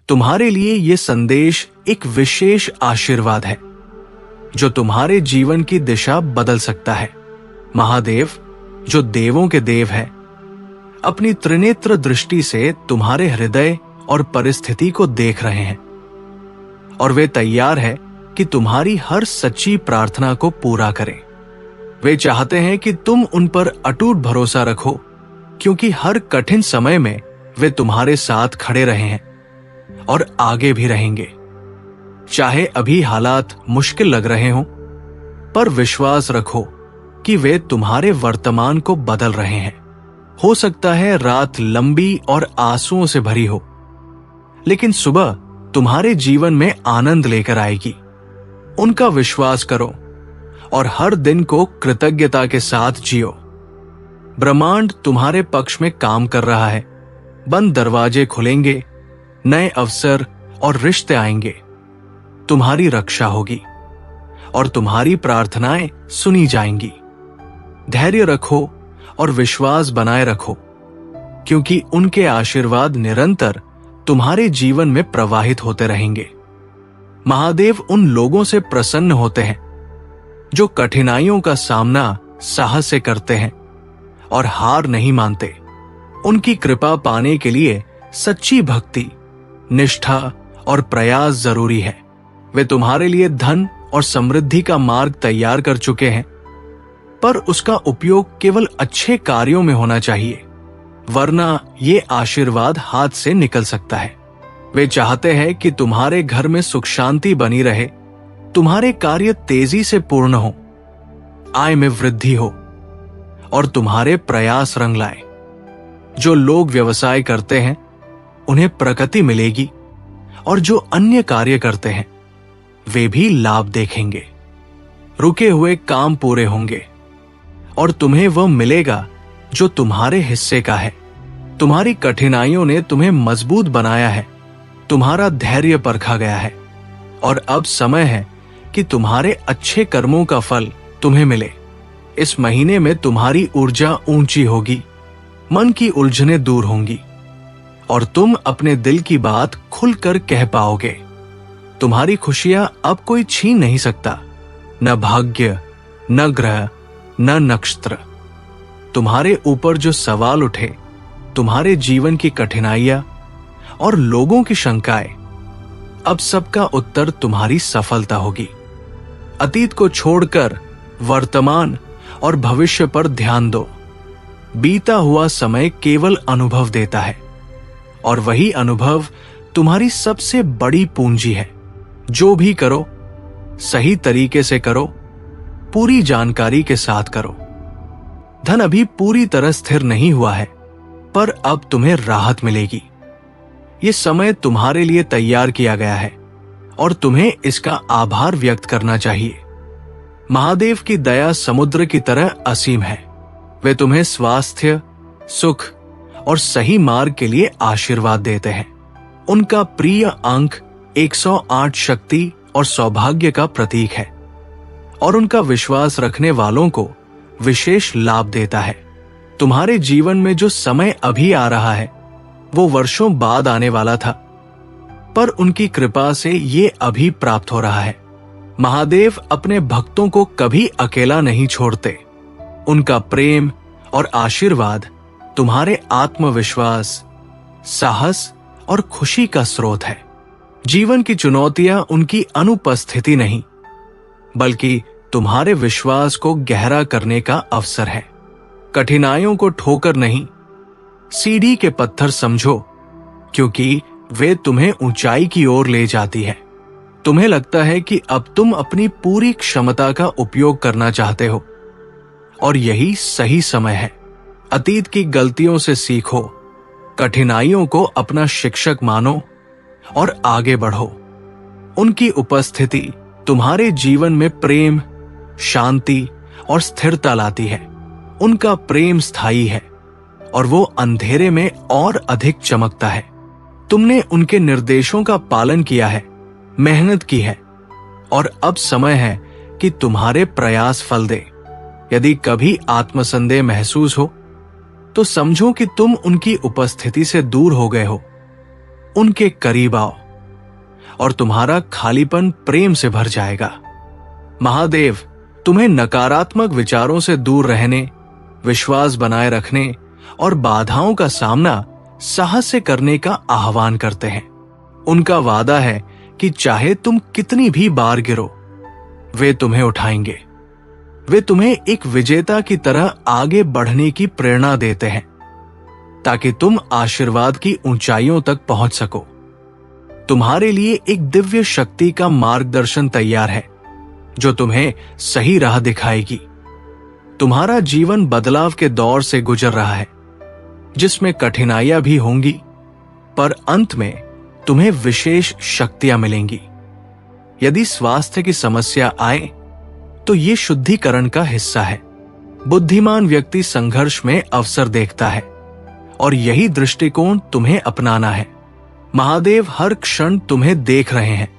तुम्हारे लिए ये संदेश एक विशेष आशीर्वाद है जो तुम्हारे जीवन की दिशा बदल सकता है। महादेव, जो देवों के देव है, अपनी त्रिनेत्र दृष्टि से तुम्हारे हृदय और परिस्थिति को देख रहे हैं और वे तैयार है कि तुम्हारी हर सच्ची प्रार्थना को पूरा करें। वे चाहते हैं कि तुम उन पर अटूट भरोसा रखो, क्योंकि हर कठिन समय में वे तुम्हारे साथ खड़े रहे हैं और आगे भी रहेंगे। चाहे अभी हालात मुश्किल लग रहे हों, पर विश्वास रखो कि वे तुम्हारे वर्तमान को बदल रहे हैं। हो सकता है रात लंबी और आंसुओं से भरी हो, लेकिन सुबह तुम्हारे जीवन में आनंद लेकर आएगी। उनका विश्वास करो और हर दिन को कृतज्ञता के साथ जियो। ब्रह्मांड तुम्हारे पक्ष में काम कर रहा है। बंद दरवाजे खुलेंगे, नए अवसर और रिश्ते आएंगे। तुम्हारी रक्षा होगी और तुम्हारी प्रार्थनाएं सुनी जाएंगी। धैर्य रखो और विश्वास बनाए रखो, क्योंकि उनके आशीर्वाद निरंतर तुम्हारे जीवन में प्रवाहित होते रहेंगे। महादेव उन लोगों से प्रसन्न होते हैं जो कठिनाइयों का सामना साहस से करते हैं और हार नहीं मानते। उनकी कृपा पाने के लिए सच्ची भक्ति, निष्ठा और प्रयास जरूरी है। वे तुम्हारे लिए धन और समृद्धि का मार्ग तैयार कर चुके हैं, पर उसका उपयोग केवल अच्छे कार्यों में होना चाहिए, वरना ये आशीर्वाद हाथ से निकल सकता है। वे चाहते हैं कि तुम्हारे घर में सुख शांति बनी रहे, तुम्हारे कार्य तेजी से पूर्ण हो, आय में वृद्धि हो और तुम्हारे प्रयास रंग लाए। जो लोग व्यवसाय करते हैं उन्हें प्रगति मिलेगी और जो अन्य कार्य करते हैं वे भी लाभ देखेंगे। रुके हुए काम पूरे होंगे और तुम्हें वह मिलेगा जो तुम्हारे हिस्से का है। तुम्हारी कठिनाइयों ने तुम्हें मजबूत बनाया है, तुम्हारा धैर्य परखा गया है और अब समय है कि तुम्हारे अच्छे कर्मों का फल तुम्हें मिले। इस महीने में तुम्हारी ऊर्जा ऊंची होगी, मन की उलझनें दूर होंगी और तुम अपने दिल की बात खुलकर कह पाओगे। तुम्हारी खुशियां अब कोई छीन नहीं सकता, न भाग्य, न ग्रह, न नक्षत्र। तुम्हारे ऊपर जो सवाल उठे, तुम्हारे जीवन की कठिनाइयां और लोगों की शंकाएं, अब सबका उत्तर तुम्हारी सफलता होगी। अतीत को छोड़कर वर्तमान और भविष्य पर ध्यान दो। बीता हुआ समय केवल अनुभव देता है और वही अनुभव तुम्हारी सबसे बड़ी पूंजी है। जो भी करो सही तरीके से करो, पूरी जानकारी के साथ करो। धन अभी पूरी तरह स्थिर नहीं हुआ है, पर अब तुम्हें राहत मिलेगी। ये समय तुम्हारे लिए तैयार किया गया है और तुम्हें इसका आभार व्यक्त करना चाहिए। महादेव की दया समुद्र की तरह असीम है। वे तुम्हें स्वास्थ्य, सुख और सही मार्ग के लिए आशीर्वाद देते हैं। उनका प्रिय अंक 108 शक्ति और सौभाग्य का प्रतीक है और उनका विश्वास रखने वालों को विशेष लाभ देता है। तुम्हारे जीवन में जो समय अभी आ रहा है वो वर्षों बाद आने वाला था, पर उनकी कृपा से ये अभी प्राप्त हो रहा है। महादेव अपने भक्तों को कभी अकेला नहीं छोड़ते। उनका प्रेम और आशीर्वाद तुम्हारे आत्मविश्वास, साहस और खुशी का स्रोत है। जीवन की चुनौतियां उनकी अनुपस्थिति नहीं, बल्कि तुम्हारे विश्वास को गहरा करने का अवसर है। कठिनाइयों को ठोकर नहीं, सीढ़ी के पत्थर समझो, क्योंकि वे तुम्हें ऊंचाई की ओर ले जाती है। तुम्हें लगता है कि अब तुम अपनी पूरी क्षमता का उपयोग करना चाहते हो और यही सही समय है। अतीत की गलतियों से सीखो, कठिनाइयों को अपना शिक्षक मानो और आगे बढ़ो। उनकी उपस्थिति तुम्हारे जीवन में प्रेम, शांति और स्थिरता लाती है। उनका प्रेम स्थायी है और वो अंधेरे में और अधिक चमकता है। तुमने उनके निर्देशों का पालन किया है, मेहनत की है और अब समय है कि तुम्हारे प्रयास फल दे। यदि कभी आत्मसंदेह महसूस हो तो समझो कि तुम उनकी उपस्थिति से दूर हो गए हो। उनके करीब आओ और तुम्हारा खालीपन प्रेम से भर जाएगा। महादेव तुम्हें नकारात्मक विचारों से दूर रहने, विश्वास बनाए रखने और बाधाओं का सामना साहस से करने का आह्वान करते हैं। उनका वादा है कि चाहे तुम कितनी भी बार गिरो, वे तुम्हें उठाएंगे। वे तुम्हें एक विजेता की तरह आगे बढ़ने की प्रेरणा देते हैं ताकि तुम आशीर्वाद की ऊंचाइयों तक पहुंच सको। तुम्हारे लिए एक दिव्य शक्ति का मार्गदर्शन तैयार है जो तुम्हें सही राह दिखाएगी। तुम्हारा जीवन बदलाव के दौर से गुजर रहा है जिसमें कठिनाइयां भी होंगी, पर अंत में तुम्हें विशेष शक्तियां मिलेंगी। यदि स्वास्थ्य की समस्या आए तो ये शुद्धिकरण का हिस्सा है। बुद्धिमान व्यक्ति संघर्ष में अवसर देखता है और यही दृष्टिकोण तुम्हें अपनाना है। महादेव हर क्षण तुम्हें देख रहे हैं,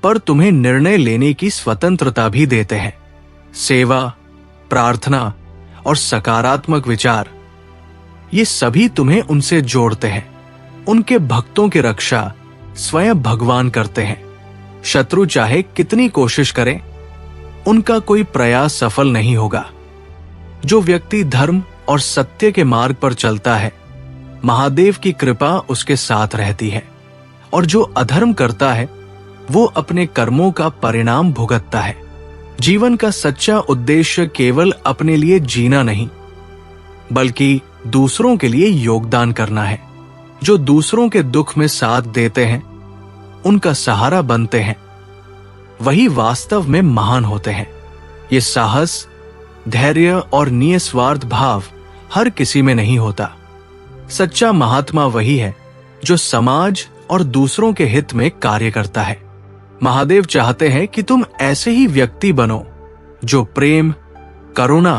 पर तुम्हें निर्णय लेने की स्वतंत्रता भी देते हैं। सेवा, प्रार्थना और सकारात्मक विचार, ये सभी तुम्हें उनसे जोड़ते हैं। उनके भक्तों की रक्षा स्वयं भगवान करते हैं। शत्रु चाहे कितनी कोशिश करे, उनका कोई प्रयास सफल नहीं होगा। जो व्यक्ति धर्म और सत्य के मार्ग पर चलता है, महादेव की कृपा उसके साथ रहती है, और जो अधर्म करता है वो अपने कर्मों का परिणाम भुगतता है। जीवन का सच्चा उद्देश्य केवल अपने लिए जीना नहीं, बल्कि दूसरों के लिए योगदान करना है। जो दूसरों के दुख में साथ देते हैं, उनका सहारा बनते हैं, वही वास्तव में महान होते हैं। ये साहस, धैर्य और निस्वार्थ भाव हर किसी में नहीं होता। सच्चा महात्मा वही है जो समाज और दूसरों के हित में कार्य करता है। महादेव चाहते हैं कि तुम ऐसे ही व्यक्ति बनो जो प्रेम, करुणा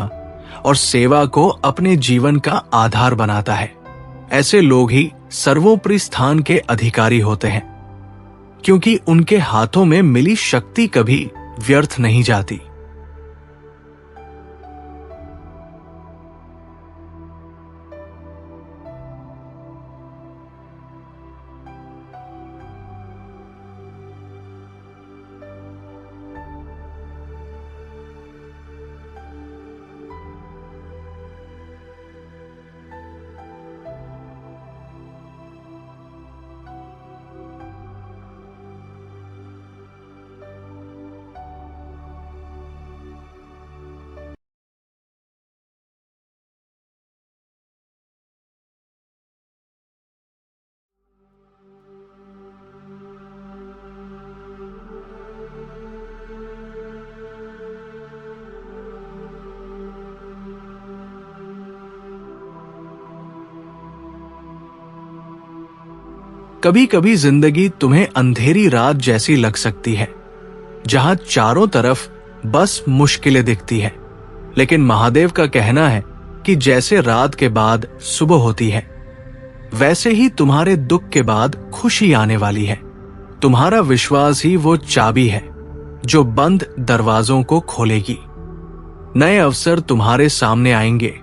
और सेवा को अपने जीवन का आधार बनाता है। ऐसे लोग ही सर्वोपरि स्थान के अधिकारी होते हैं, क्योंकि उनके हाथों में मिली शक्ति कभी व्यर्थ नहीं जाती। कभी कभी जिंदगी तुम्हें अंधेरी रात जैसी लग सकती है, जहां चारों तरफ बस मुश्किलें दिखती है। लेकिन महादेव का कहना है कि जैसे रात के बाद सुबह होती है, वैसे ही तुम्हारे दुख के बाद खुशी आने वाली है। तुम्हारा विश्वास ही वो चाबी है जो बंद दरवाजों को खोलेगी। नए अवसर तुम्हारे सामने आएंगे,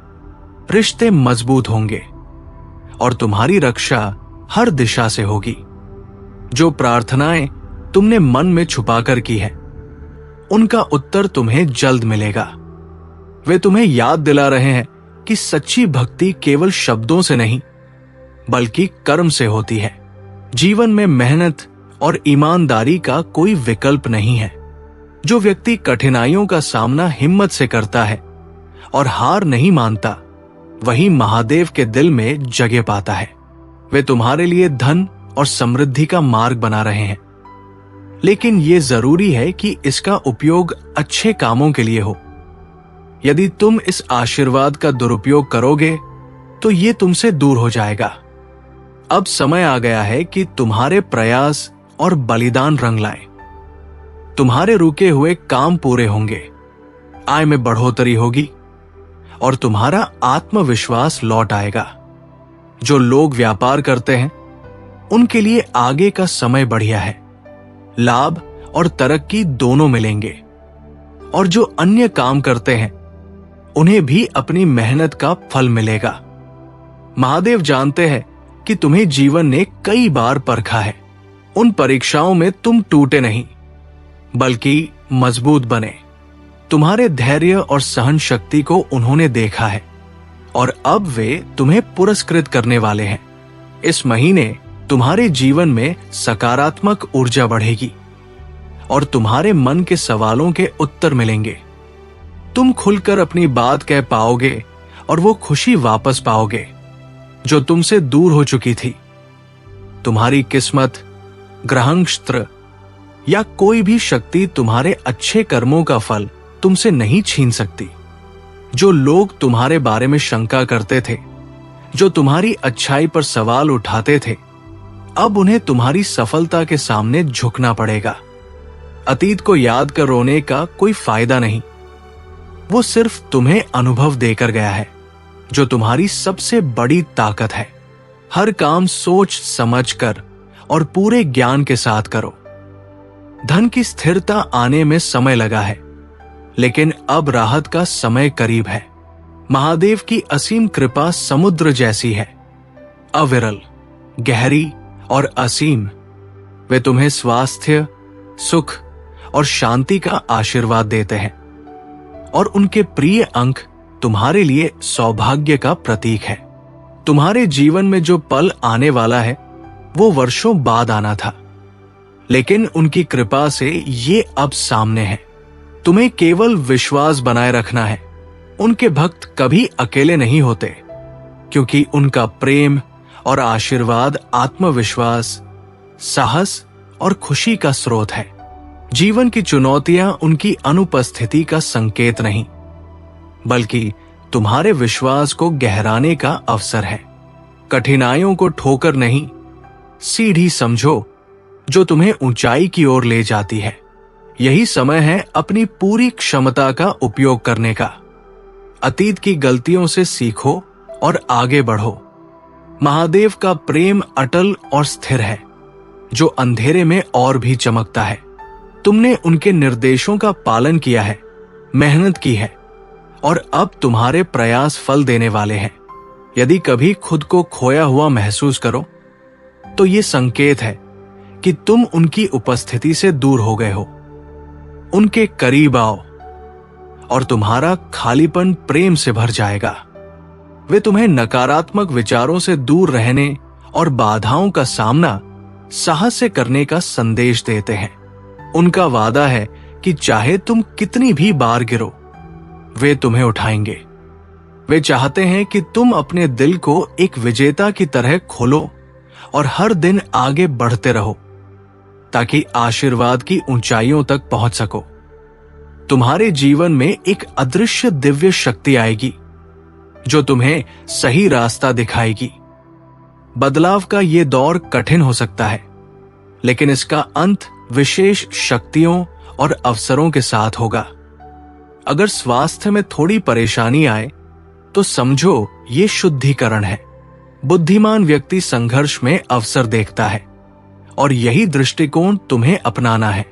रिश्ते मजबूत होंगे और तुम्हारी रक्षा हर दिशा से होगी। जो प्रार्थनाएं तुमने मन में छुपाकर की है, उनका उत्तर तुम्हें जल्द मिलेगा। वे तुम्हें याद दिला रहे हैं कि सच्ची भक्ति केवल शब्दों से नहीं, बल्कि कर्म से होती है। जीवन में मेहनत और ईमानदारी का कोई विकल्प नहीं है। जो व्यक्ति कठिनाइयों का सामना हिम्मत से करता है और हार नहीं मानता, वही महादेव के दिल में जगह पाता है। वे तुम्हारे लिए धन और समृद्धि का मार्ग बना रहे हैं, लेकिन ये जरूरी है कि इसका उपयोग अच्छे कामों के लिए हो। यदि तुम इस आशीर्वाद का दुरुपयोग करोगे तो ये तुमसे दूर हो जाएगा। अब समय आ गया है कि तुम्हारे प्रयास और बलिदान रंग लाएं। तुम्हारे रुके हुए काम पूरे होंगे, आय में बढ़ोतरी होगी और तुम्हारा आत्मविश्वास लौट आएगा। जो लोग व्यापार करते हैं, उनके लिए आगे का समय बढ़िया है। लाभ और तरक्की दोनों मिलेंगे, और जो अन्य काम करते हैं, उन्हें भी अपनी मेहनत का फल मिलेगा। महादेव जानते हैं कि तुम्हें जीवन ने कई बार परखा है। उन परीक्षाओं में तुम टूटे नहीं, बल्कि मजबूत बने। तुम्हारे धैर्य और सहन शक्ति को उन्होंने देखा है और अब वे तुम्हें पुरस्कृत करने वाले हैं। इस महीने तुम्हारे जीवन में सकारात्मक ऊर्जा बढ़ेगी और तुम्हारे मन के सवालों के उत्तर मिलेंगे। तुम खुलकर अपनी बात कह पाओगे और वो खुशी वापस पाओगे जो तुमसे दूर हो चुकी थी। तुम्हारी किस्मत, ग्रहनक्षत्र या कोई भी शक्ति तुम्हारे अच्छे कर्मों का फल तुमसे नहीं छीन सकती। जो लोग तुम्हारे बारे में शंका करते थे, जो तुम्हारी अच्छाई पर सवाल उठाते थे, अब उन्हें तुम्हारी सफलता के सामने झुकना पड़ेगा। अतीत को याद कर रोने का कोई फायदा नहीं। वो सिर्फ तुम्हें अनुभव देकर गया है, जो तुम्हारी सबसे बड़ी ताकत है। हर काम सोच समझकर और पूरे ज्ञान के साथ करो। धन की स्थिरता आने में समय लगा है, लेकिन अब राहत का समय करीब है। महादेव की असीम कृपा समुद्र जैसी है, अविरल, गहरी और असीम। वे तुम्हें स्वास्थ्य, सुख और शांति का आशीर्वाद देते हैं और उनके प्रिय अंक तुम्हारे लिए सौभाग्य का प्रतीक है। तुम्हारे जीवन में जो पल आने वाला है वो वर्षों बाद आना था, लेकिन उनकी कृपा से ये अब सामने है। तुम्हें केवल विश्वास बनाए रखना है। उनके भक्त कभी अकेले नहीं होते, क्योंकि उनका प्रेम और आशीर्वाद आत्मविश्वास, साहस और खुशी का स्रोत है। जीवन की चुनौतियां उनकी अनुपस्थिति का संकेत नहीं, बल्कि तुम्हारे विश्वास को गहराने का अवसर है। कठिनाइयों को ठोकर नहीं, सीढ़ी समझो जो तुम्हें ऊंचाई की ओर ले जाती है। यही समय है अपनी पूरी क्षमता का उपयोग करने का। अतीत की गलतियों से सीखो और आगे बढ़ो। महादेव का प्रेम अटल और स्थिर है, जो अंधेरे में और भी चमकता है। तुमने उनके निर्देशों का पालन किया है, मेहनत की है और अब तुम्हारे प्रयास फल देने वाले हैं। यदि कभी खुद को खोया हुआ महसूस करो, तो ये संकेत है कि तुम उनकी उपस्थिति से दूर हो गए हो। उनके करीब आओ और तुम्हारा खालीपन प्रेम से भर जाएगा। वे तुम्हें नकारात्मक विचारों से दूर रहने और बाधाओं का सामना साहस से करने का संदेश देते हैं। उनका वादा है कि चाहे तुम कितनी भी बार गिरो, वे तुम्हें उठाएंगे। वे चाहते हैं कि तुम अपने दिल को एक विजेता की तरह खोलो और हर दिन आगे बढ़ते रहो, ताकि आशीर्वाद की ऊंचाइयों तक पहुंच सको। तुम्हारे जीवन में एक अदृश्य दिव्य शक्ति आएगी, जो तुम्हें सही रास्ता दिखाएगी। बदलाव का ये दौर कठिन हो सकता है, लेकिन इसका अंत विशेष शक्तियों और अवसरों के साथ होगा। अगर स्वास्थ्य में थोड़ी परेशानी आए, तो समझो ये शुद्धिकरण है। बुद्धिमान व्यक्ति संघर्ष में अवसर देखता है और यही दृष्टिकोण तुम्हें अपनाना है।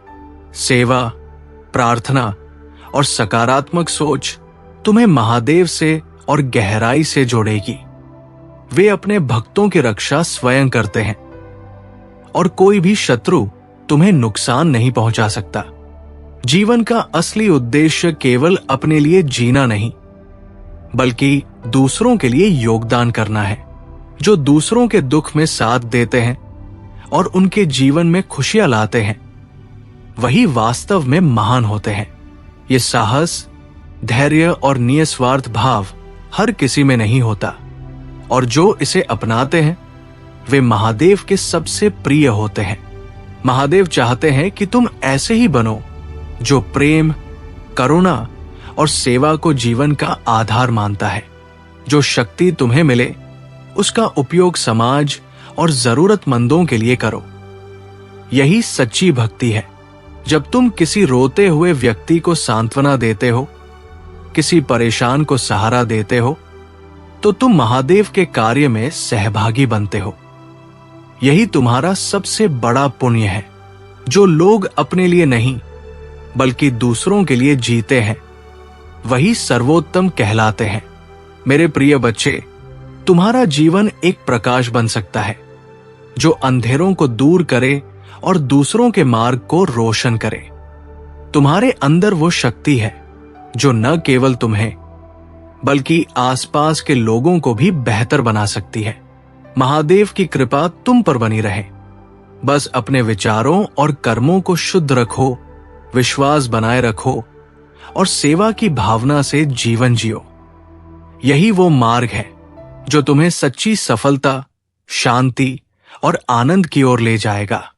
सेवा, प्रार्थना और सकारात्मक सोच तुम्हें महादेव से और गहराई से जोड़ेगी। वे अपने भक्तों की रक्षा स्वयं करते हैं और कोई भी शत्रु तुम्हें नुकसान नहीं पहुंचा सकता। जीवन का असली उद्देश्य केवल अपने लिए जीना नहीं, बल्कि दूसरों के लिए योगदान करना है। जो दूसरों के दुख में साथ देते हैं और उनके जीवन में खुशियां लाते हैं, वही वास्तव में महान होते हैं। ये साहस, धैर्य और निस्वार्थ भाव हर किसी में नहीं होता, और जो इसे अपनाते हैं वे महादेव के सबसे प्रिय होते हैं। महादेव चाहते हैं कि तुम ऐसे ही बनो, जो प्रेम, करुणा और सेवा को जीवन का आधार मानता है। जो शक्ति तुम्हें मिले, उसका उपयोग समाज और जरूरतमंदों के लिए करो। यही सच्ची भक्ति है। जब तुम किसी रोते हुए व्यक्ति को सांत्वना देते हो, किसी परेशान को सहारा देते हो, तो तुम महादेव के कार्य में सहभागी बनते हो। यही तुम्हारा सबसे बड़ा पुण्य है। जो लोग अपने लिए नहीं, बल्कि दूसरों के लिए जीते हैं, वही सर्वोत्तम कहलाते हैं। मेरे प्रिय बच्चे, तुम्हारा जीवन एक प्रकाश बन सकता है जो अंधेरों को दूर करे और दूसरों के मार्ग को रोशन करे। तुम्हारे अंदर वो शक्ति है जो न केवल तुम्हें बल्कि आसपास के लोगों को भी बेहतर बना सकती है। महादेव की कृपा तुम पर बनी रहे। बस अपने विचारों और कर्मों को शुद्ध रखो, विश्वास बनाए रखो और सेवा की भावना से जीवन जियो। यही वो मार्ग है जो तुम्हें सच्ची सफलता, शांति और आनंद की ओर ले जाएगा।